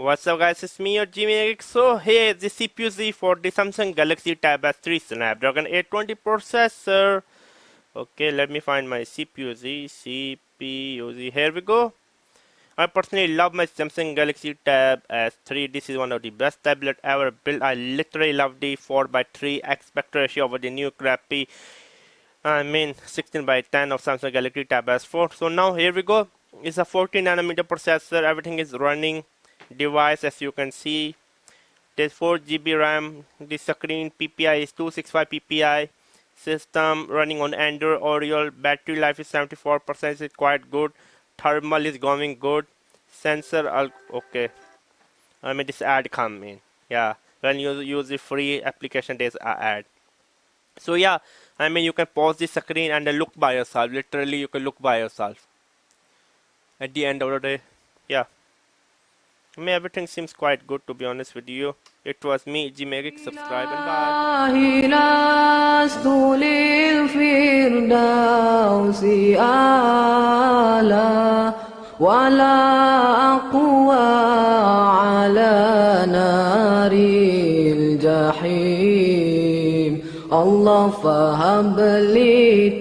What's up guys, it's me, your Geek. So here the CPU Z for the Samsung Galaxy Tab S3 Snapdragon 820 processor. Okay, let me find my CPU Z. Here we go. I personally love my Samsung Galaxy Tab S3. This is one of the best tablet ever built. I literally love the 4:3 aspect ratio over the new crappy 16:10 of Samsung Galaxy Tab S4. So now here we go. It's a 14 nanometer processor. Everything is running. Device, as you can see, there's 4 GB RAM. The screen PPI is 265 PPI. System running on Android Oreo. Battery life is 74%. It's quite good. Thermal is going good. Sensor, okay. This ad come in. Yeah, when you use the free application, there's an ad. So yeah, you can pause the screen and look by yourself. Literally, you can look by yourself. At the end of the day, yeah. Everything seems quite good, to be honest with you. It was me, Geek. Subscribe and bye.